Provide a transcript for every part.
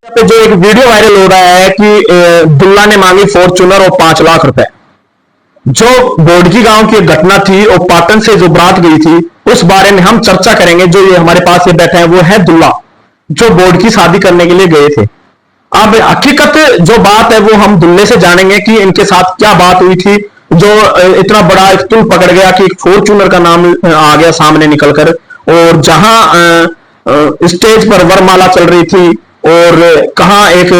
पे जो एक वीडियो वायरल हो रहा है कि दुल्ला ने मांगी फॉर्च्यूनर और 5 लाख रुपए। जो बोडकी गांव की घटना थी और पाटन से जो बारात गई थी, उस बारे में हम चर्चा करेंगे। जो ये हमारे पास ये बैठे हैं वो है दुल्ला, जो बोर्ड की शादी करने के लिए गए थे। अब हकीकत जो बात है वो हम दुल्ले से जानेंगे कि इनके साथ क्या बात हुई थी, जो इतना बड़ा एक तुल पकड़ गया कि फॉर्च्यूनर का नाम आ गया सामने निकलकर। और जहां स्टेज पर वरमाला चल रही थी और कहां एक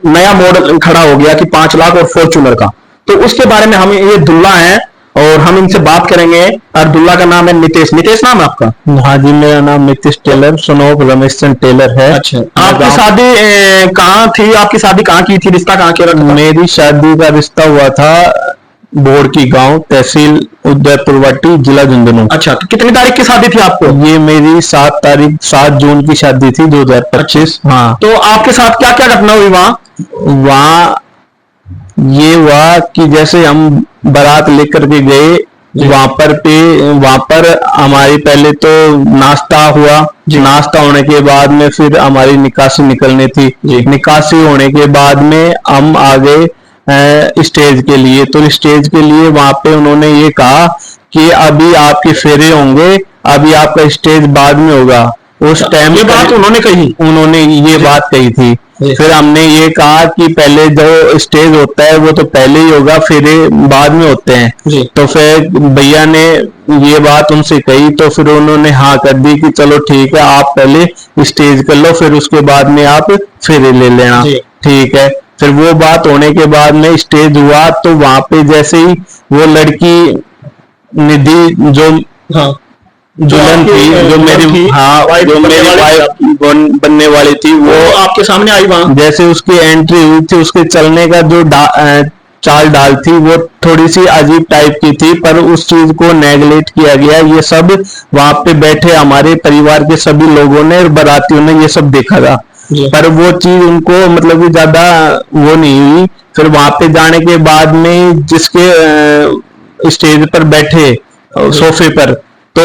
नया मॉडल खड़ा हो गया कि 5 लाख और फॉर्च्यूनर का। तो उसके बारे में हम, ये दुल्ला है और हम इनसे बात करेंगे। और दुल्ला का नाम है नितेश। नितेश नाम है आपका? हाँ जी, मेरा नाम नितेश टेलर, सुनोप रमेश चंद टेलर है। अच्छा, आपकी शादी कहाँ थी? आपकी शादी कहाँ की थी? रिश्ता कहाँ किया था? मेरी शादी का रिश्ता हुआ था बोडकी गांव, तहसील उदयपुरवाटी, जिला झुंझुनू। अच्छा, तो कितनी तारीख की शादी थी आपको? ये मेरी 7 जून की शादी थी, 2025। हाँ। तो आपके साथ क्या क्या घटना हुई वहाँ ये हुआ कि जैसे हम बारात लेकर के गए, वहां पर हमारी पहले तो नाश्ता हुआ। नाश्ता होने के बाद में फिर हमारी निकासी निकलनी थी। निकासी होने के बाद में हम आ गए स्टेज के लिए। तो स्टेज के लिए वहां पे उन्होंने ये कहा कि अभी आपके फेरे होंगे, अभी आपका स्टेज बाद में होगा। उस टाइम ये बात उन्होंने ये बात कही थी। फिर हमने ये कहा कि पहले जो स्टेज होता है वो तो पहले ही होगा, फेरे बाद में होते हैं। तो फिर भैया ने ये बात उनसे कही, तो फिर उन्होंने हाँ कर दी कि चलो ठीक है, आप पहले स्टेज कर लो, फिर उसके बाद में आप फेरे ले लेना। ठीक है। फिर वो बात होने के बाद में स्टेज हुआ, तो वहां पे जैसे ही वो लड़की निधि जो दुल्हन थी, जो मेरी वाइफ बनने वाली थी, वो आपके सामने आई। वहां जैसे उसकी एंट्री हुई थी, उसके चलने का जो चाल डाल थी वो थोड़ी सी अजीब टाइप की थी, पर उस चीज को नेगलेक्ट किया गया। ये सब वहां पे बैठे हमारे परिवार के सभी लोगों ने और बारातियों ने ये सब देखा था, पर वो चीज उनको मतलब कि ज्यादा वो नहीं हुई। फिर वहां पे जाने के बाद में जिसके स्टेज पर बैठे सोफे पर, तो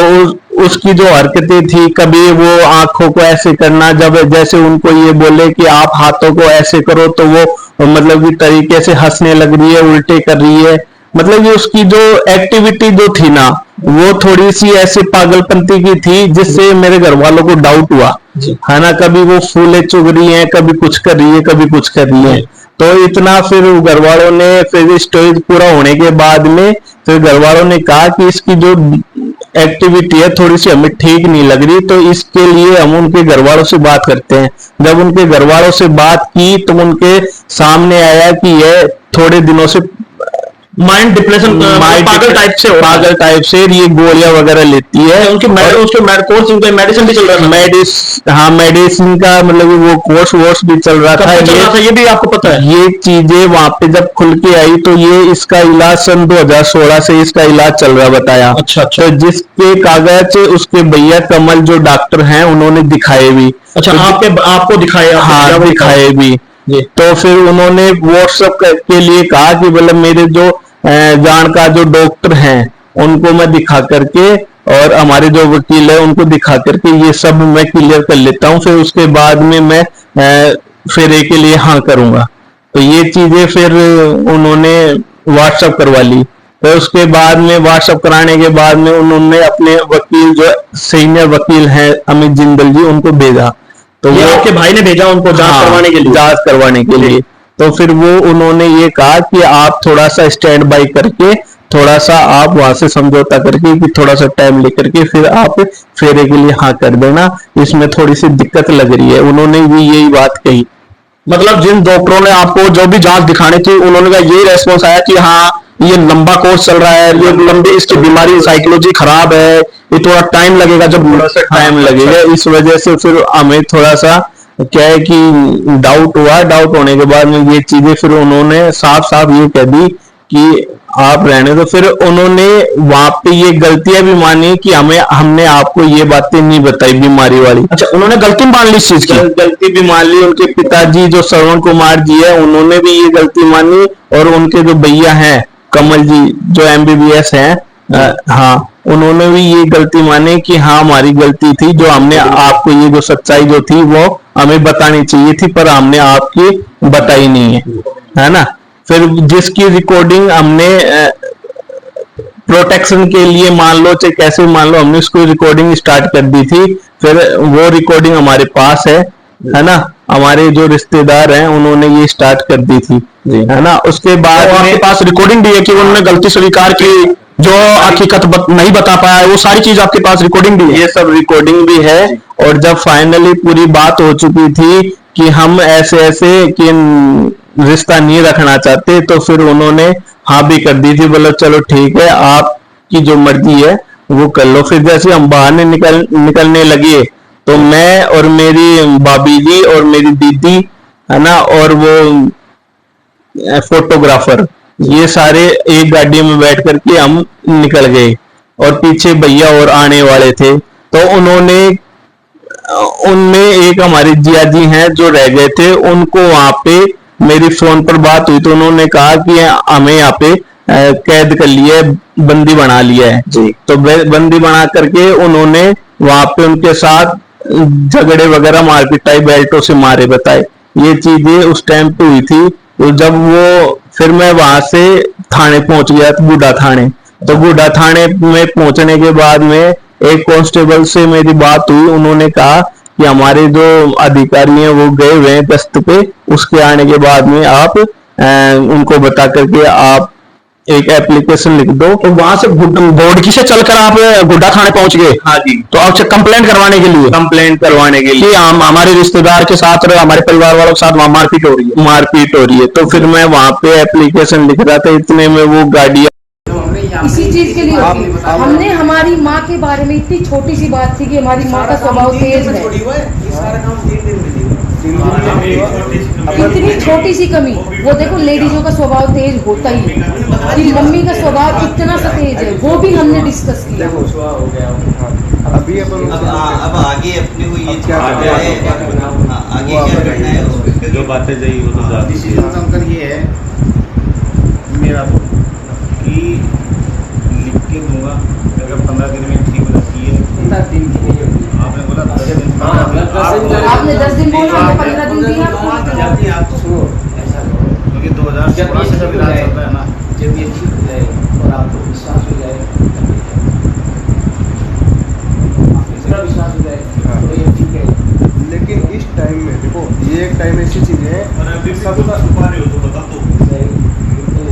उसकी जो हरकतें थी, कभी वो आंखों को ऐसे करना, जब जैसे उनको ये बोले कि आप हाथों को ऐसे करो, तो वो मतलब कि तरीके से हंसने लग रही है, उल्टे कर रही है। मतलब कि उसकी जो एक्टिविटी जो थी ना, वो थोड़ी सी ऐसे पागलपंती की थी, जिससे मेरे घर वालों को डाउट हुआ है ना। कभी वो फूले चुग रही है, कभी कुछ कर रही है, कभी कुछ कर रही है। तो इतना फिर घर वालों ने, फिर स्टेज पूरा होने के बाद में फिर घर वालों ने कहा कि इसकी जो एक्टिविटी है थोड़ी सी हमें ठीक नहीं लग रही, तो इसके लिए हम उनके घर वालों से बात करते हैं। जब उनके घर वालों से बात की तो उनके सामने आया कि यह थोड़े दिनों से माइंड डिप्रेशन, पागल टाइप से ये गोलियां वगैरह लेती है। उसके मेडिसिन भी चल रहा था। हाँ, मेडिसिन का मतलब वो कोर्स भी चल रहा था। ये भी आपको पता है? ये चीजें वहां पे जब खुल के आई, तो ये इसका इलाज सन 2016 से इसका इलाज चल रहा बताया। अच्छा। तो जिसके कागज उसके भैया कमल जो डॉक्टर हैं उन्होंने दिखाए भी। अच्छा, तो आपको दिखाया? हाँ, दिखाए भी। तो फिर उन्होंने व्हाट्सएप के लिए कहा कि मतलब मेरे जो जानकार जो डॉक्टर हैं उनको मैं दिखा करके, और हमारे जो वकील है उनको दिखा करके ये सब मैं क्लियर कर लेता हूँ, फिर उसके बाद में मैं फेरे के लिए हाँ करूंगा। तो ये चीजें फिर उन्होंने व्हाट्सएप करवा ली। तो उसके बाद में व्हाट्सएप कराने के बाद में उन्होंने अपने वकील, जो सीनियर वकील हैं अमित जिंदल जी, उनको भेजा। तो वो आपके भाई ने भेजा उनको जांच करवाने के लिए। तो फिर वो उन्होंने ये कहा कि आप थोड़ा सा स्टैंड बाई करके, थोड़ा सा आप वहां से समझौता करके कि थोड़ा सा टाइम लेकर के फिर आप फेरे के लिए हाँ कर देना, इसमें थोड़ी सी दिक्कत लग रही है। उन्होंने भी यही बात कही। मतलब जिन डॉक्टरों ने आपको जो भी जांच दिखानी थी, उन्होंने का यही रेस्पॉन्स आया कि हाँ ये लंबा कोर्स चल रहा है, ये लंबी इसकी बीमारी साइकोलॉजी खराब है, ये थोड़ा टाइम लगेगा, जब थोड़ा सा टाइम लगेगा। इस वजह से फिर हमें थोड़ा सा क्या है कि डाउट हुआ। डाउट होने के बाद में ये चीजें फिर उन्होंने साफ साफ ये कह दी कि आप रहने दो। फिर उन्होंने वहां पे ये गलतियां भी मानी कि हमने आपको ये बातें नहीं बताई बीमारी वाली। अच्छा, उन्होंने गलती मान ली, इस चीज की गलती भी मान ली। उनके पिताजी जो श्रवण कुमार जी है, उन्होंने भी ये गलती मानी, और उनके जो भैया हैं कमल जी जो MBBS हैं, हाँ, उन्होंने भी ये गलती माने कि हाँ हमारी गलती थी, जो हमने आपको ये जो सच्चाई जो थी वो हमें बतानी चाहिए थी, पर हमने आपकी बताई नहीं है ना। फिर जिसकी रिकॉर्डिंग हमने प्रोटेक्शन के लिए मान लो चाहे कैसे मान लो, हमने उसको रिकॉर्डिंग स्टार्ट कर दी थी, फिर वो रिकॉर्डिंग हमारे पास है ना। हमारे जो रिश्तेदार हैं उन्होंने ये स्टार्ट कर दी थी, है ना। उसके बाद तो आपके पास रिकॉर्डिंग भी है कि उन्होंने गलती स्वीकार की, जो हकीकत नहीं बता पाया, वो सारी चीज आपके पास रिकॉर्डिंग भी है? ये सब रिकॉर्डिंग भी है। और जब फाइनली पूरी बात हो चुकी थी कि हम ऐसे ऐसे कि रिश्ता नहीं रखना चाहते, तो फिर उन्होंने हाँ भी कर दी थी, बोला चलो ठीक है आपकी जो मर्जी है वो कर लो। फिर जैसे हम बाहर निकलने लगे, तो मैं और मेरी भाभी जी और मेरी दीदी, है ना, और वो फोटोग्राफर, ये सारे एक गाड़ी में बैठ करके हम निकल गए। और पीछे भैया और आने वाले थे, तो उनमें एक हमारे जिया जी हैं जो रह गए थे, उनको वहां पे मेरी फोन पर बात हुई, तो उन्होंने कहा कि हमें यहाँ पे कैद कर लिया है, बंदी बना लिया है जी। तो बंदी बना करके उन्होंने वहां पे उनके साथ झगड़े वगैरह मारपीटाई बेल्टों से मारे बताए, ये चीजें उस टाइम पे हुई थी। तो जब वो फिर मैं वहां से थाने पहुंच गया, बूढ़ा थाने। तो बूढ़ा थाने में पहुंचने के बाद में एक कांस्टेबल से मेरी बात हुई, उन्होंने कहा कि हमारे जो अधिकारी हैं वो गए हुए हैं गश्त पे, उसके आने के बाद में आप उनको बता करके आप एक एप्लीकेशन लिख दो। तो वहां से बोर्डकी से चलकर आप गुड्डा थाने पहुंच गए? हाँ जी। तो आपसे कंप्लेंट करवाने के लिए? कंप्लेंट करवाने के लिए कि हम हमारे रिश्तेदार के साथ और हमारे परिवार वालों के साथ वहां मारपीट हो रही है? मारपीट हो रही है। तो फिर मैं वहां पे एप्लीकेशन लिख रहा था, इतने में वो गाड़ी इसी चीज के लिए होती है। हमने हमारी माँ के बारे में इतनी छोटी सी बात थी कि हमारी माँ का स्वभाव तेज है, इतनी छोटी सी कमी। वो देखो लेडीजों का स्वभाव तेज होता ही है, कि मम्मी का स्वभाव इतना सा तेज है, वो भी हमने डिस्कस किया। अभी अब आगे अपने को ये क्या करना है, आगे क्या करना है, जो बातें सही वो तो डिसीजन ये है मेरा कि लिख के दूंगा, अगर 15 दिन में ठीक हो जाती है। 15 दिन की नहीं होगी, आपने बोला 10 दिन, आपने 10 दिन बोला, हमने 15 दिन दिया। क्योंकि 2016 से जब इलाज चलता है ना, जब ये ठीक हो जाए और आपको विश्वास हो जाए, इतना विश्वास हो जाए तो ये ठीक है। लेकिन इस टाइम में देखो, ये एक टाइम ऐसी चीज है, सबका छुपा रहे हो तो बता दो।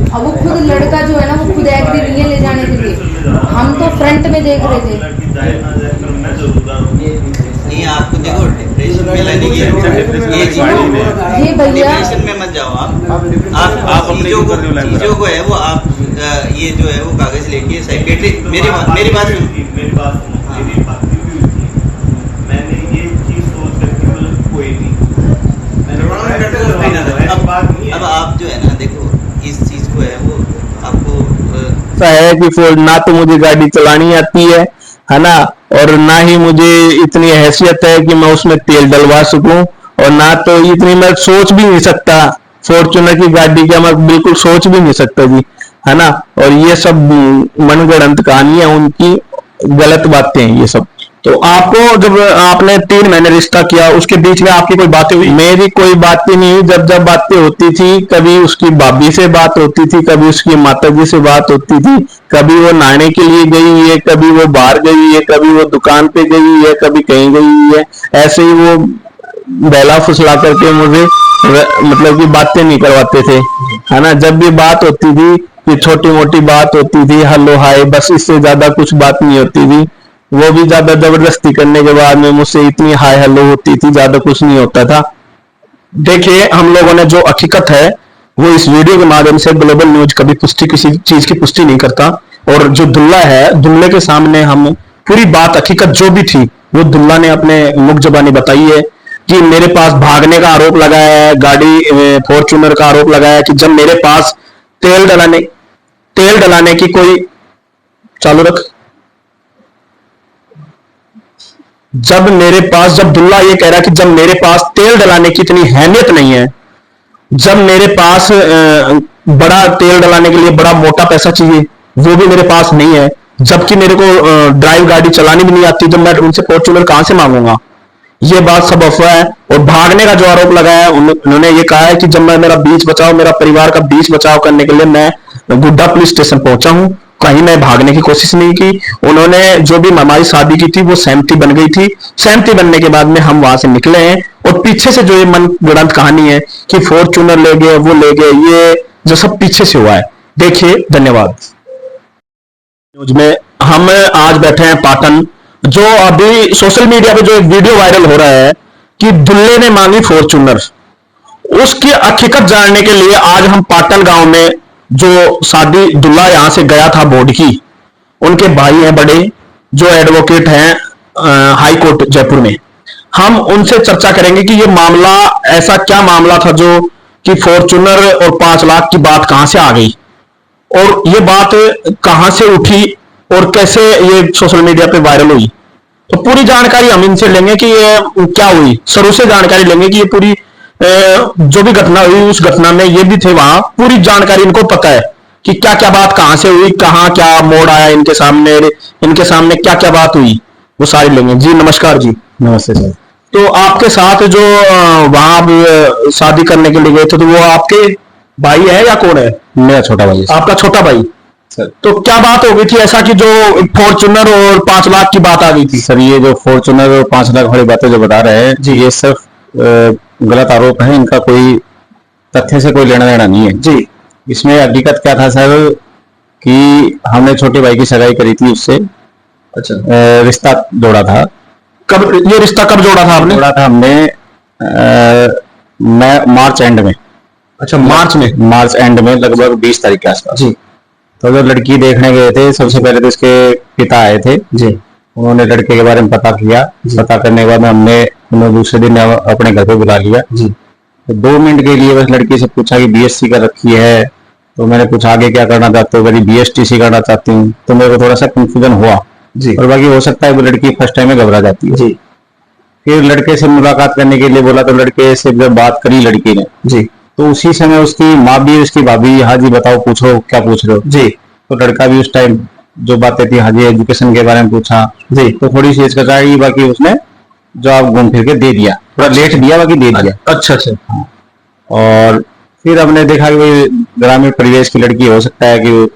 अब वो खुद लड़का जो है ना, वो खुद एग्री नहीं है ले जाने के लिए। हम तो फ्रंट में देख रहे थे। नहीं आपको देखो डिप्रेशन में लाने की ये भैया डिप्रेशन में मत जाओ आप चीजों को है वो आप ये जो है वो कागज लेके सेक्रेटरी मेरी बात मैंने ये चीज सोच करके मतलब कोई नहीं, अब आप जो है ना देखो इस चीज को है वो आपको है कि फोर्ड ना तो मुझे गाड़ी चलानी आती है ना, और ना ही मुझे इतनी हैसियत है कि मैं उसमें तेल डलवा सकूं, और ना तो इतनी मैं सोच भी नहीं सकता फॉर्च्यूनर की गाड़ी का, मैं बिल्कुल सोच भी नहीं सकता जी, है ना। और ये सब मनगढ़ंत कहानियां उनकी, गलत बातें हैं ये सब। तो आपको जब आपने 3 महीने रिश्ता किया, उसके बीच में आपकी कोई बातें हुई? मेरी कोई बातें नहीं हुई। जब बातें होती थी, कभी उसकी भाभी से बात होती थी, कभी उसकी माताजी से बात होती थी, कभी वो नहाने के लिए गई हुई है, कभी वो बाहर गई हुई है, कभी वो दुकान पे गई हुई है, कभी कहीं गई हुई है। ऐसे ही वो बहला फुसला करके मुझे मतलब कि बातें नहीं करवाते थे, है ना। जब भी बात होती थी कि छोटी मोटी बात होती थी, हेलो हाय, बस इससे ज्यादा कुछ बात नहीं होती थी। वो भी ज्यादा जबरदस्ती करने के बाद में मुझसे इतनी हाय हेलो होती थी, ज्यादा कुछ नहीं होता था। देखिए, हम लोगों ने जो हकीकत है वो इस वीडियो के माध्यम से, ग्लोबल न्यूज कभी किसी चीज की पुष्टि नहीं करता, और जो दुल्ला है, दुल्ले के सामने हम पूरी बात हकीकत जो भी थी वो दुल्ला ने अपने मुख जबानी बताई है कि मेरे पास भागने का आरोप लगाया है, गाड़ी फॉर्च्यूनर का आरोप लगाया है कि जब मेरे पास तेल डलाने की कोई चालू रख जब दुल्ला ये कह रहा है कि जब मेरे पास तेल डलाने की इतनी अहमियत नहीं है, जब मेरे पास बड़ा तेल डलाने के लिए बड़ा मोटा पैसा चाहिए, वो भी मेरे पास नहीं है, जबकि मेरे को ड्राइव गाड़ी चलानी भी नहीं आती, तो मैं उनसे फॉर्च्यूनर कहां से मांगूंगा? ये बात सब अफवाह है। और भागने का जो आरोप लगाया है, उन्होंने ये कहा है कि जब मैं मेरा बीच बचाव, मेरा परिवार का बीच बचाव करने के लिए मैं गुड्डा पुलिस स्टेशन पहुंचा हूं, कहीं मैं भागने की कोशिश नहीं की। उन्होंने जो भी हमारी शादी की थी वो सहमति बन गई थी, सहमति बनने के बाद में हम वहां से निकले हैं। और पीछे से जो ये मन गढ़ंत कहानी है कि फॉर्च्यूनर ले गए, वो ले गए, ये जो सब पीछे से हुआ है। देखिए, धन्यवाद। न्यूज में हम आज बैठे हैं पाटन, जो अभी सोशल मीडिया पे जो एक वीडियो वायरल हो रहा है कि दुल्ले ने मांगी फॉर्च्यूनर, उसकी हकीकत जानने के लिए आज हम पाटन गांव में, जो शादी दुल्हा यहां से गया था बोडकी, उनके भाई हैं बड़े, जो एडवोकेट हैं हाई कोर्ट जयपुर में, हम उनसे चर्चा करेंगे कि ये मामला, ऐसा क्या मामला था जो कि फॉर्च्यूनर और 5 लाख की बात कहां से आ गई, और ये बात कहां से उठी, और कैसे ये सोशल मीडिया पे वायरल हुई। तो पूरी जानकारी हम इनसे लेंगे कि ये क्या हुई, शुरू से जानकारी लेंगे कि ये पूरी जो भी घटना हुई, उस घटना में ये भी थे वहां, पूरी जानकारी इनको पता है कि क्या क्या बात कहां से हुई, कहां क्या मोड़ आया इनके सामने क्या क्या बात हुई, वो सारी लेंगे। जी नमस्कार जी। नमस्ते सर। तो आपके साथ जो वहां शादी करने के लिए गए थे, तो वो आपके भाई है या कौन है? मेरा छोटा भाई आपका छोटा भाई सर। तो क्या बात हो गई थी ऐसा कि जो फॉर्च्यूनर और 5 लाख की बात आ गई थी? सर, ये जो फॉर्च्यूनर और 5 लाख वाली बातें जो बता रहे हैं जी, ये सिर्फ गलत आरोप है, इनका कोई तथ्य से कोई लेना देना नहीं है जी। इसमें हकीकत क्या था सर कि हमने छोटे भाई की सगाई करी थी उससे। अच्छा। रिश्ता जोड़ा था। कब ये रिश्ता कब जोड़ा था आपने? जोड़ा था हमने मार्च एंड में। अच्छा, मार्च एंड में लगभग 20 तारीख के आसपास जी। तो जब लड़की देखने गए थे, सबसे पहले तो इसके पिता आए थे जी। उन्होंने लड़के के बारे में पता किया। पता करने के बाद हमने उन्हें दूसरे दिन अपने घर पे बुला लिया जी। तो 2 मिनट के लिए बस लड़की से पूछा कि बीएससी कर रखी है, तो मैंने पूछा आगे क्या करना चाहते हो, कभी बीएसटीसी करना चाहती हूँ, तो मेरे को थोड़ा सा कंफ्यूजन हुआ जी। और बाकी हो सकता है वो लड़की फर्स्ट टाइम में घबरा जाती है जी। फिर लड़के से मुलाकात करने के लिए बोला, तो लड़के से जब बात करी लड़की ने जी, तो उसी समय उसकी माँ भी, उसकी भाभी, हाँ जी बताओ, पूछो क्या पूछ रहे हो जी। तो लड़का भी उस टाइम जो बातें थी, हाँ जी एजुकेशन के बारे में पूछा जी, तो थोड़ी सी हिचकिचाई, बाकी उसने जवाब घूम फिर के दे दिया, थोड़ा लेट दिया, बाकी दे दिया। अच्छा अच्छा। और फिर हमने देखा कि भाई ग्रामीण परिवेश की लड़की हो सकता है कि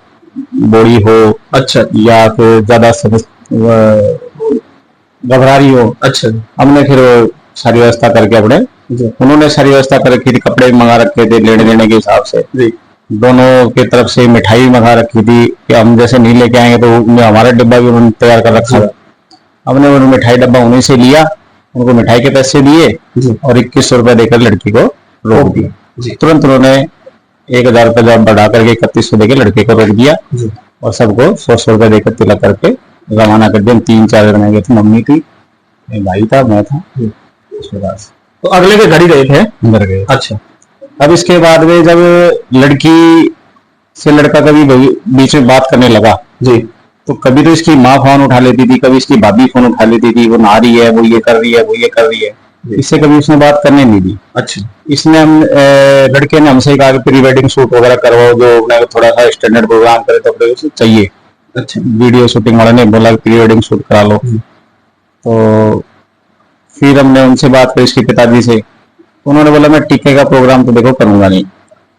बूढ़ी हो, अच्छा, या फिर ज्यादा घबरा रही हो। अच्छा। हमने फिर सारी व्यवस्था करके उन्होंने सारी व्यवस्था कर रखी थी, कपड़े मंगा रखे थे लेने देने के हिसाब से जी। दोनों की तरफ से मिठाई मंगा रखी थी कि हम जैसे नहीं लेके आएंगे तो उनमें हमारा डिब्बा भी उन्होंने तैयार कर रखा था। हमने वो मिठाई डब्बा उन्हीं से लिया, उनको मिठाई के पैसे दिए और 2100 रुपए देकर लड़की को रोक दिया। तुरंत उन्होंने 1000 रुपए जब बढ़ा करके 3100 देकर लड़के को रोक दिया और सबको 100 रुपए देकर तिलक करके रवाना कर दिया। 3-4 जने गए थे, मम्मी थी, भाई था, मैं था। उसके बाद तो अगले के घर ही गए थे? घर गए। अच्छा। अब इसके बाद में जब लड़की से लड़का कभी बीच में बात करने लगा जी, तो कभी तो इसकी माँ फोन उठा लेती थी, कभी इसकी भाभी फोन उठा लेती थी, वो नहा रही है, वो ये कर रही है, वो ये कर रही है, इससे कभी उसने बात करने नहीं दी। अच्छा। इसने हम लड़के ने हमसे कहा कि प्री वेडिंग शूट वगैरह करवाओ, जो थोड़ा सा स्टैंडर्ड प्रोग्राम करे तो उसे चाहिए। अच्छा। वीडियो शूटिंग वाले ने बोला प्री वेडिंग शूट करा लो। तो फिर हमने उनसे बात करी इसके पिताजी से, उन्होंने बोला मैं टीके का प्रोग्राम तो देखो करूंगा नहीं।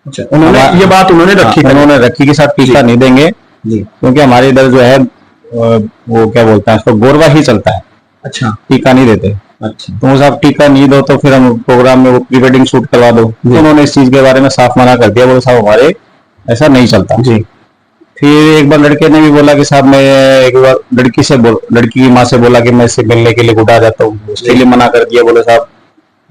अच्छा। उन्होंने ये बात उन्होंने रखी कि साथ टीका नहीं देंगे जी, क्योंकि हमारे इधर जो है वो क्या बोलते हैं उसको, गोरवा ही चलता है। अच्छा। टीका नहीं देते। अच्छा। तो साहब टीका नहीं दो तो फिर हम प्रोग्राम में वो प्री वेडिंग शूट करवा दो। तो उन्होंने इस चीज के बारे में साफ मना कर दिया, बोले साहब हमारे ऐसा नहीं चलता जी। फिर एक बार लड़के ने भी बोला कि साहब मैं एक बार लड़की की माँ से बोला कि मैं इससे मिलने के लिए गुटा जाता हूँ, उसके लिए मना कर दिया, बोले साहब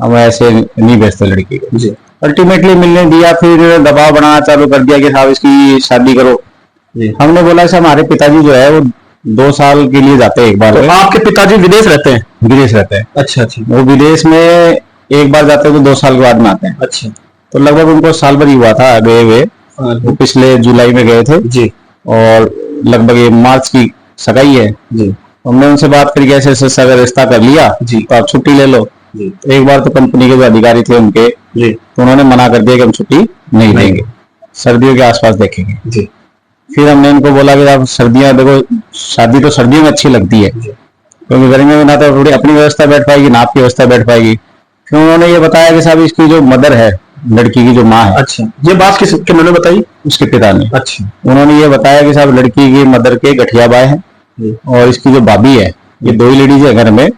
हम ऐसे नहीं भेजते लड़की को जी। अल्टीमेटली मिलने दिया, फिर दबाव बनाना चालू कर दिया कि साहब इसकी शादी करो जी। हमने बोला साहब हमारे पिताजी जो है वो 2 साल के लिए जाते हैं एक बार। तो आपके पिताजी विदेश रहते हैं? विदेश रहते हैं। अच्छा अच्छा। वो विदेश में एक बार जाते हैं तो 2 साल के बाद में आते हैं। अच्छा। तो लगभग उनको साल भर ही हुआ था गए हुए, वो पिछले जुलाई में गए थे जी, और लगभग ये मार्च की सगाई है जी। हमने उनसे बात करी ऐसे ऐसे अगर रिश्ता कर लिया जी तो आप छुट्टी ले लो जी। एक बार तो कंपनी के जो अधिकारी थे उनके जी, तो उन्होंने मना कर दिया कि हम छुट्टी नहीं देंगे, सर्दियों के आसपास देखेंगे जी। फिर हमने इनको बोला कि आप सर्दियां देखो, शादी तो सर्दियों में अच्छी लगती है, क्योंकि गर्मियों में ना तो थोड़ी अपनी व्यवस्था बैठ पाएगी ना आपकी व्यवस्था बैठ पाएगी। फिर उन्होंने ये बताया कि साहब इसकी जो मदर है, लड़की की जो माँ है, अच्छा, ये बात किन्होंने बताई? उसके पिता ने। अच्छा, उन्होंने ये बताया कि साहब लड़की की मदर के गठिया बाय है और इसकी जो भाभी है, ये 2 ही लेडीज है घर में,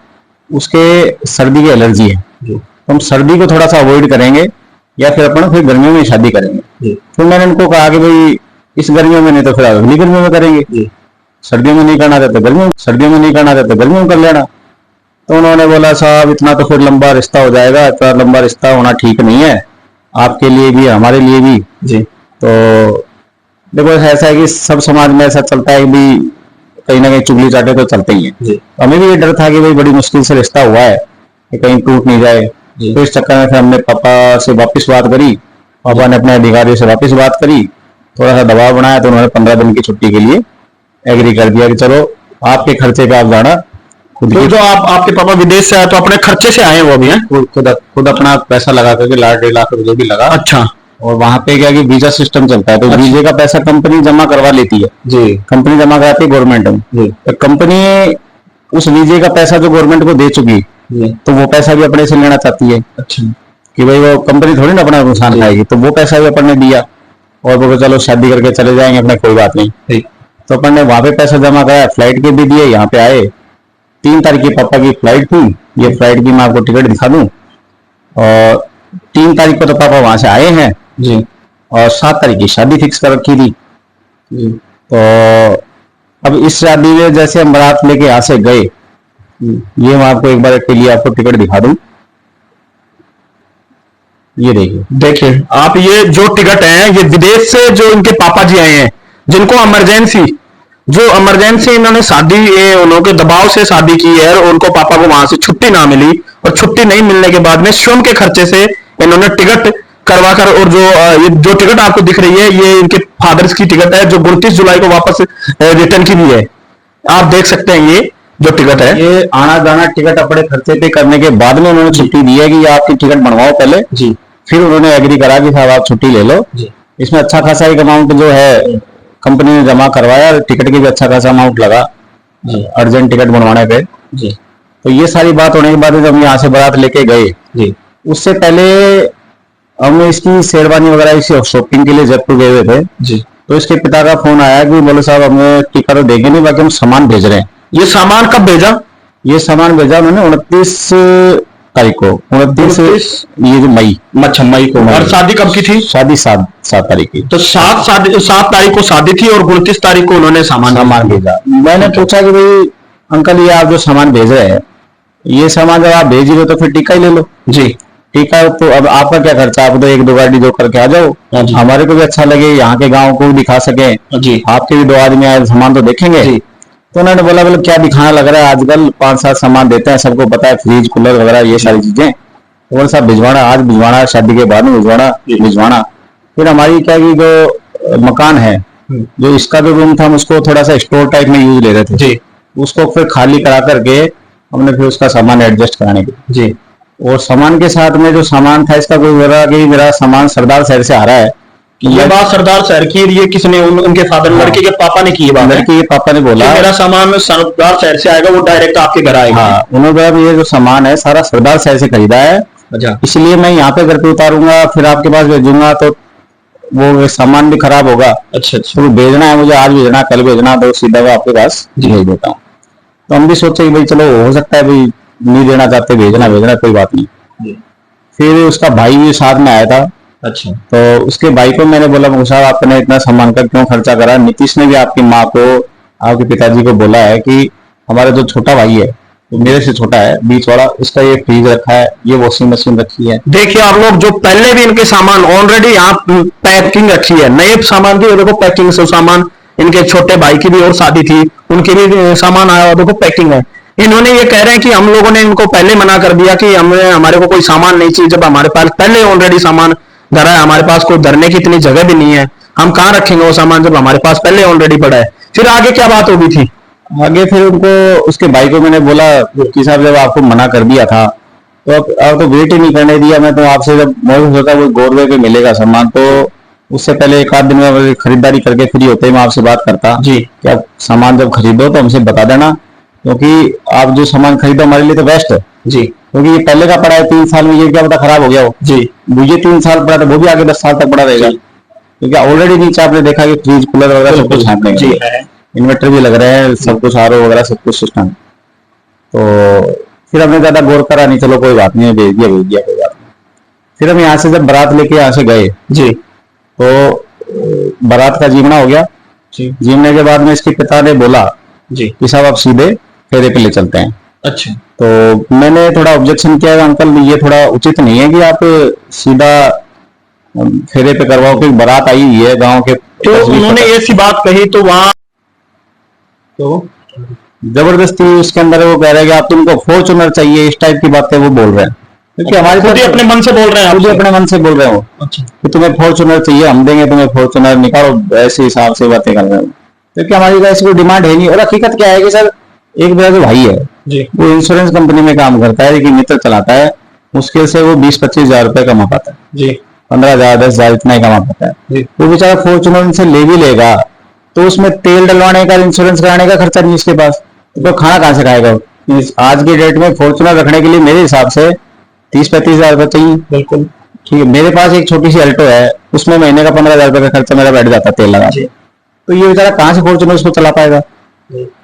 उसके सर्दी की एलर्जी है, तो हम सर्दी को थोड़ा सा अवॉइड करेंगे या फिर अपन फिर गर्मियों में शादी करेंगे। फिर मैंने उनको कहा कि भाई इस गर्मियों में नहीं तो फिर अगली गर्मियों में करेंगे, सर्दियों में नहीं करना था तो सर्दियों में नहीं करना था तो गर्मियों में कर लेना। तो उन्होंने बोला साहब इतना तो फिर लंबा रिश्ता हो जाएगा, इतना लंबा रिश्ता होना ठीक नहीं है, आपके लिए भी हमारे लिए भी जी। तो देखो ऐसा है कि सब समाज में ऐसा चलता है कि भाई कहीं ना कहीं चुगली चाटे तो चलते ही है। हमें भी ये डर था कि भाई बड़ी मुश्किल से रिश्ता हुआ है कि कहीं टूट नहीं जाए। तो इस चक्कर में फिर हमने पापा से वापस बात करी, पापा ने अपने अधिकारियों से वापस बात करी, थोड़ा सा दबाव बनाया तो उन्होंने 15 दिन की छुट्टी के लिए एग्री कर दिया कि चलो आपके खर्चे पे आप जाना। तो जो आपके पापा विदेश से आए तो अपने खर्चे से आए वो भी हैं? खुद अपना पैसा लगा करके 1.5 लाख जो भी लगा। अच्छा, और वहां पे क्या कि वीजा सिस्टम चलता है, तो वीजे का पैसा कंपनी जमा करवा लेती है जी, कंपनी जमा कराती है गवर्नमेंट में। तो कंपनी उस वीजे का पैसा जो गवर्नमेंट को दे चुकी तो वो पैसा भी अपने से लेना चाहती है। अच्छा, कि भाई वो कंपनी थोड़ी ना अपना नुकसान खाएगी, तो वो पैसा भी अपन ने दिया और वो चलो शादी करके चले जाएंगे अपने, कोई बात नहीं। तो अपन ने वहां पे पैसा जमा कराया, फ्लाइट के भी दिए, यहाँ पे आए। 3 तारीख की पापा की फ्लाइट थी, ये फ्लाइट की मैं आपको टिकट दिखा दूं। और 3 तारीख को तो पापा वहां से आए हैं जी, और 7 तारीख की शादी फिक्स कर रखी थी। तो अब इस शादी में जैसे हम बारात लेके यहाँ से गए, ये मैं आपको एक बार के लिए आपको टिकट दिखा दूं, ये देखिए आप ये जो टिकट है ये विदेश से जो इनके पापा जी आए हैं, जिनको इमरजेंसी इन्होंने शादी उन्होंने दबाव से शादी की है और उनको पापा को वहां से छुट्टी ना मिली, और छुट्टी नहीं मिलने के बाद में स्वयं के खर्चे से इन्होंने टिकट करवाकर, और जो टिकट आपको दिख रही है ये इनके फादर्स की टिकट है जो 29 जुलाई को वापस रिटर्न की भी है। आप देख सकते हैं ये जो टिकट है, ये आना जाना टिकट अपने खर्चे पे करने के बाद में उन्होंने छुट्टी दी है कि आप की टिकट बनवाओ पहले जी, फिर उन्होंने एग्री करा कि साहब आप छुट्टी ले लो जी। इसमें अच्छा खासा एक अमाउंट जो है कंपनी ने जमा करवाया, टिकट के भी अच्छा खासा अमाउंट लगा अर्जेंट टिकट बनवाने पे जी। तो ये सारी बात होने के बाद जब हम यहाँ से बारात लेके गए जी, उससे पहले हम इसकी शेरवानी वगैरह इसी शॉपिंग के लिए जयपुर गए हुए थे जी। तो इसके पिता का फोन आया कि बोले साहब हमें टिकट तो देंगे नहीं, बाकी हम सामान भेज रहे हैं। ये सामान कब भेजा? ये सामान भेजा उन्होंने 29 तारीख को, 29 ये जो मई को। और शादी कब की थी? शादी 7 तारीख की। तो 7 तारीख को शादी थी और 29 तारीख को उन्होंने सामान भेजा। मैंने पूछा कि भाई अंकल ये आप जो सामान भेज रहे हैं, ये सामान जब आप भेज रहे हो तो फिर टीका ही ले लो जी। टीका तो अब आपका क्या खर्चा, आप तो 1-2 गाड़ी जो करके आ जाओ, हमारे को भी अच्छा लगे, यहाँ के गाँव को भी दिखा सके जी, आपके भी 2 आदमी आए सामान तो देखेंगे जी। तो उन्होंने बोला बोले क्या दिखाना लग रहा है, आजकल 5-7 सामान देते हैं, सबको पता है, फ्रिज कूलर वगैरह ये सारी चीजें। तो बोले साहब भिजवाना, आज भिजवाना, शादी के बाद में भिजवाना। फिर हमारी क्या कि जो मकान है, जो इसका जो रूम था हम उसको थोड़ा सा स्टोर टाइप में यूज ले रहे थे जी, उसको फिर खाली करा करके हमने फिर उसका सामान एडजस्ट कराने के जी। और सामान के साथ में जो सामान था इसका कोई बोला कि मेरा सामान सरदार शहर से आ रहा है। ये बात सरदार शहर की, ये किसने, उनके फादर, लड़के के पापा ने की बात? लड़के के पापा ने बोला मेरा सामान सरदार शहर से आएगा, वो डायरेक्ट आपके घर आएगा। हाँ, उन्होंने बोला ये जो सामान है सारा सरदार शहर से खरीदा है, इसलिए मैं यहाँ पे घर पे उतारूंगा, फिर आपके पास भेजूंगा तो वो सामान भी खराब होगा। अच्छा, तो भेजना है मुझे, आज भेजना, कल भेजना, तो सीधा वो आपके पास भेज देता हूँ। तो हम भी सोचे कि भाई चलो हो सकता है भाई नहीं देना चाहते, भेजना कोई बात नहीं। फिर उसका भाई भी साथ में आया था। अच्छा, तो उसके भाई को मैंने बोला साहब आपने इतना सामान का क्यों खर्चा करा? नीतीश ने भी आपकी माँ को, आपके पिताजी को बोला है कि हमारा जो छोटा भाई है, तो मेरे से छोटा है, बीच वाला, उसका ये फ्रिज रखा है, ये वॉशिंग मशीन रखी है। देखिए आप लोग, जो पहले भी इनके सामान ऑलरेडी यहाँ पैकिंग रखी है, नए सामान की देखो पैकिंग से सामान, इनके छोटे भाई की भी और शादी थी, उनके भी सामान आया, देखो पैकिंग है। इन्होंने ये कह रहे हैं कि हम लोगों ने इनको पहले मना कर दिया कि हमारे को कोई सामान नहीं चाहिए, जब हमारे पास पहले ऑलरेडी सामान धरा है, हमारे पास कोई धरने की इतनी जगह भी नहीं है, हम कहाँ रखेंगे वो सामान जब हमारे पास पहले ऑलरेडी पड़ा है। फिर आगे क्या बात होगी थी? आगे फिर उनको, उसके भाई को मैंने बोला कि साहब जब आपको मना कर दिया था तो आप तो वेट ही नहीं करने दिया, मैं तो आपसे जब मैं सोचा वो गोरवे पे मिलेगा सामान, तो उससे पहले एक आध दिन में खरीदारी करके फ्री होते ही मैं आपसे बात करता जी। कि आप सामान जब खरीदो तो हमसे बता देना, क्योंकि आप जो सामान खरीदो हमारे लिए तो बेस्ट है जी क्योंकि ये पहले का पड़ा है 3 साल में, ये क्या पता खराब हो गया हो। जी मुझे 3 साल पड़ा था, वो भी आगे 10 साल तक पड़ा रहेगा, क्योंकि ऑलरेडी नीचे आपने देखा कि फ्रिज कूलर वगैरह सब कुछ हैपनिंग जी है, इन्वर्टर भी लग रहे हैं, सब कुछ आरओ वगैरह सब कुछ सिस्टम। तो फिर हमने ज्यादा गौर करा नहीं, चलो कोई बात नहीं, भेज दिया कोई बात नहीं। फिर हम यहाँ से जब बारात लेके यहाँ से गए जी तो बारात का जीवना हो गया। जीवने के बाद में इसके पिता ने बोला जी कि साहब आप सीधे फेरे पे ले चलते हैं। अच्छा तो मैंने थोड़ा ऑब्जेक्शन किया कि अंकल ये थोड़ा उचित नहीं है कि आप सीधा फेरे पे करवाओ, क्योंकि बारात आई हुई है गांव के। तो उन्होंने ऐसी बात कही तो वहां तो जबरदस्ती उसके अंदर वो कह रहे हैं कि आप तुमको फॉर्चूनर चाहिए, इस टाइप की बातें वो बोल रहे हैं, क्योंकि हमारे खुद ही अपने मन से बोल रहे हैं, खुद ही अपने मन से बोल रहे हो अच्छा कि तुम्हें फॉर्चूनर चाहिए, हम देंगे तुम्हें फॉर्चूनर, निकालो, ऐसे हिसाब से बातें कर रहे हो, क्योंकि हमारी ऐसी कोई डिमांड है नहीं। और हकीकत क्या है कि सर एक मेरा जो भाई है जी वो इंश्योरेंस कंपनी में काम करता है, लेकिन मित्र चलाता है, मुश्किल से वो 20-25 हजार रुपए कमा पाता है, जी 15,000 10,000 इतना ही कमा पाता है। जी वो बेचारा फॉर्चूनर उनसे ले भी लेगा तो उसमें तेल डलवाने का, इंश्योरेंस कराने का खर्चा नहीं उसके पास, तो खाना कहाँ से खाएगा। आज की डेट में फॉर्चूनर रखने के लिए मेरे हिसाब से 30-35 हजार रुपये चाहिए। बिल्कुल ठीक है, मेरे पास एक छोटी सी अल्टो है, उसमें महीने का 15,000 रुपये का खर्चा मेरा बैठ जाता है तेल लगा के, तो ये बेचारा कहाँ से फॉर्चूनर उसको चला पाएगा।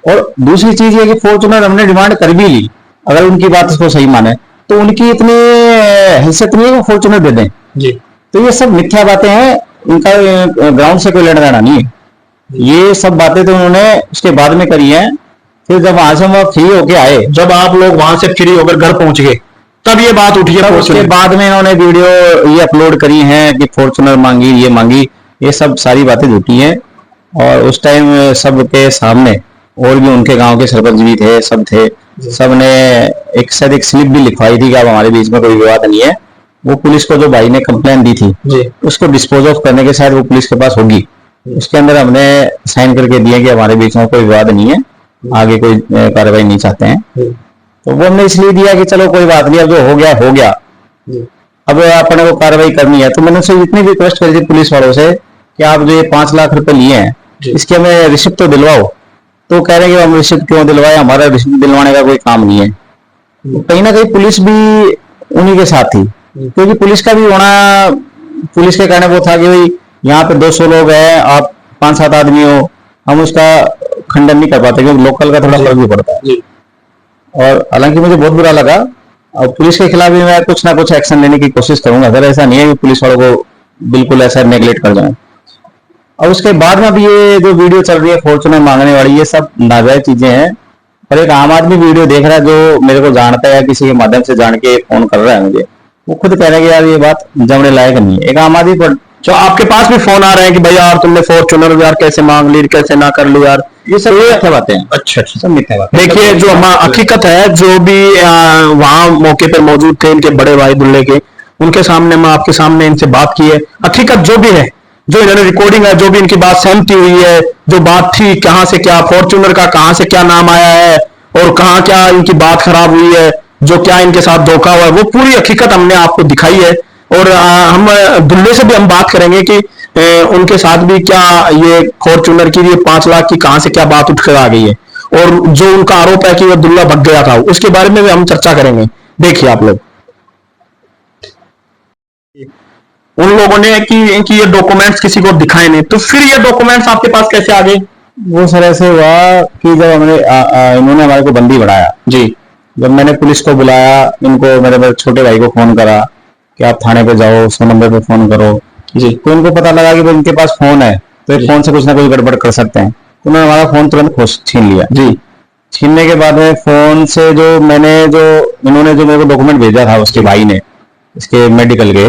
और दूसरी चीज ये कि फॉर्चूनर हमने डिमांड कर भी ली, अगर उनकी बात इसको सही माने तो उनकी इतनी हैसियत नहीं है कि फॉर्चूनर दे दें। जी तो ये सब मिथ्या बातें हैं, उनका ग्राउंड से कोई लेना देना नहीं है। ये सब बातें तो उन्होंने उसके बाद में करी हैं। फिर जब वहां से हम फ्री होके आए, जब आप लोग वहां से फ्री होकर घर पहुंच गए तब ये बात उठी है तब उसके फॉर्च्यूनर। बाद में इन्होंने वीडियो ये अपलोड करी हैं कि फॉर्चूनर मांगी, ये मांगी, ये सब सारी बातें झूठी हैं। और उस टाइम सबके सामने और भी उनके गांव के सरपंच भी थे, सब थे, सब ने एक शायद एक स्लिप भी लिखवाई थी कि अब हमारे बीच में कोई विवाद नहीं है। वो पुलिस को जो भाई ने कंप्लेन दी थी जी उसको डिस्पोज ऑफ करने के शायद वो पुलिस के पास होगी, उसके अंदर हमने साइन करके दिए कि हमारे बीच में कोई विवाद नहीं है, आगे कोई कार्रवाई नहीं चाहते हैं। तो वो हमने इसलिए दिया कि चलो कोई बात नहीं, अब जो हो गया हो गया, अब अपने को कार्रवाई करनी है। तो मैंने उनसे इतनी रिक्वेस्ट करी थी पुलिस वालों से कि आप जो ये 5 लाख रुपए लिए हैं इसके हमें रिसिप्ट तो दिलवाओ। तो कह रहे हैं कि हम रिसिप्ट क्यों दिलवाए, हमारा रिसिप्ट दिलवाने का कोई काम नहीं है। तो कहीं ना कहीं पुलिस भी उन्हीं के साथ थी, क्योंकि पुलिस का भी होना, पुलिस के कहने वो था कि भाई यहाँ पे 200 लोग हैं, आप 5-7 आदमी हो, हम उसका खंडन नहीं कर पाते क्योंकि लोकल का थोड़ा फर्क भी पड़ता है। और हालांकि मुझे बहुत बुरा लगा, और पुलिस के खिलाफ भी मैं कुछ ना कुछ एक्शन लेने की कोशिश करूंगा, अगर ऐसा नहीं है कि पुलिस वालों को बिल्कुल ऐसा नेगलेक्ट कर जाए। और उसके बाद में अभी ये जो वीडियो चल रही है फॉर्चूनर मांगने वाली, ये सब नाजायज चीजें हैं। पर एक आम आदमी वीडियो देख रहा है जो मेरे को जानता है या किसी के माध्यम से जान के फोन कर रहा है मुझे, वो खुद कह रहा है कि यार ये बात जमने लायक नहीं है। एक आम आदमी पर जो आपके पास भी फोन आ रहे हैं कि भाई यार तुमने फॉर्च्यूनर यार कैसे मांग ली, कैसे ना कर ली यार, ये सब मिथ्या बातें हैं। अच्छा सब मिथ्या बातें। देखिए जो हकीकत है, जो भी वहां मौके पर मौजूद थे इनके बड़े भाई दुल्ले के, उनके सामने मैं आपके सामने इनसे बात की है। हकीकत जो भी है, जो इन्होंने रिकॉर्डिंग है, जो भी इनकी बात सहमति हुई है, जो बात थी कहाँ से क्या फॉर्च्यूनर का कहाँ से क्या नाम आया है और कहाँ क्या इनकी बात खराब हुई है, जो क्या इनके साथ धोखा हुआ है, वो पूरी हकीकत हमने आपको दिखाई है। और हम दुल्ले से भी हम बात करेंगे कि उनके साथ भी क्या ये फॉर्च्यूनर की ये 5 लाख की कहां से क्या बात उठ कर आ गई है, और जो उनका आरोप है कि वो दुल्ला भग गया था, उसके बारे में भी हम चर्चा करेंगे। देखिए आप लोग, उन लोगों ने कि ये डॉक्यूमेंट्स किसी को दिखाए नहीं, तो फिर ये डॉक्यूमेंट्स आपके पास कैसे आ गए? वो सर ऐसे हुआ कि जब हमने इन्होंने हमारे को बंदी बनाया जी, जब मैंने पुलिस को बुलाया, इनको मेरे छोटे भाई को फोन करा कि आप थाने पे जाओ, 100 नंबर पे फोन करो जी। तो इनको पता लगा कि भाई इनके पास फोन है, तो एक फोन से कुछ ना कुछ गड़बड़ कर सकते हैं, तो उन्होंने हमारा फोन तुरंत छीन लिया जी। छीनने के बाद में फोन से जो इन्होंने जो मेरे को डॉक्यूमेंट भेजा था उसके भाई ने, इसके मेडिकल के,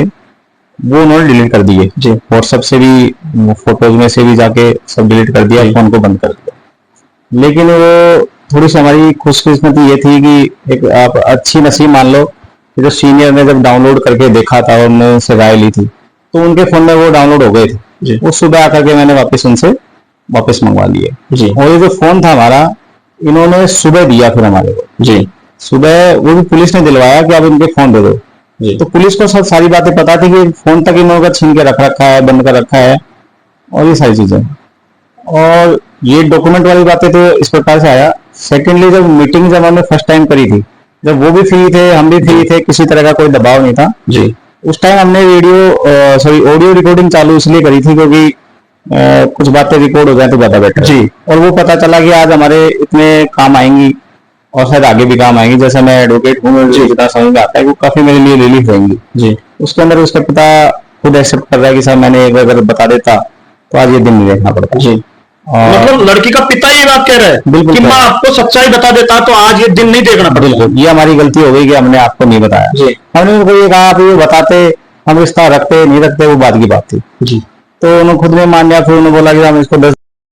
वो उन्होंने डिलीट कर दिए जी। व्हाट्सएप से भी, फोटोज में से भी जाके सब डिलीट कर दिया, फोन को बंद कर दिया। लेकिन वो थोड़ी सी हमारी खुशकिस्मती ये थी कि एक आप अच्छी नसीब मान लो कि जो सीनियर ने जब डाउनलोड करके देखा था और उन्होंने उनसे राय ली थी, तो उनके फोन में वो डाउनलोड हो गए थे। वो सुबह आकर के मैंने वापस उनसे वापस मंगवा लिए जी। और ये जो फोन था हमारा, इन्होंने सुबह दिया फिर हमारे को जी। सुबह वो भी पुलिस ने दिलवाया कि आप इनके फोन दे दो, जी। तो पुलिस को सब सारी बातें पता थी कि फोन तक इन लोगों का छीन के रख रखा है, बंद कर रखा है और ये सारी चीजें। और ये डॉक्यूमेंट वाली बातें तो इस प्रकार से आया। सेकेंडली जब मीटिंग जब हमने फर्स्ट टाइम करी थी, जब वो भी फ्री थे हम भी फ्री थे, किसी तरह का कोई दबाव नहीं था जी। उस टाइम हमने ऑडियो रिकॉर्डिंग चालू इसलिए करी थी क्योंकि कुछ बातें रिकॉर्ड हो जाए तो ज्यादा बेटर जी। और वो पता चला कि आज हमारे इतने काम आएंगी और शायद आगे भी काम आएंगी। जैसे मैं एडवोकेट हूँ, मुझे जितना समझ में आता है वो काफी मेरे लिए रिलीफ होंगी जी। उसके अंदर उसके पिता खुद एक्सेप्ट कर रहा है कि सर मैंने एक अगर बता देता तो आज ये दिन नहीं देखना पड़ता। जी। और मतलब लड़की का पिता ये बात कह रहा है बिल्कुल कि कह मैं रहा है। आपको सच्चाई बता देता तो आज ये दिन नहीं देखना पड़ता। बिल्कुल ये हमारी गलती हो गई कि हमने आपको नहीं बताया। जी। हमने उनको ये कहा आप ये बताते, हम रिश्ता रखते नहीं रखते वो बात की बात थी। जी। तो उन्होंने खुद ने मान लिया। फिर उन्होंने बोला कि हम इसको 10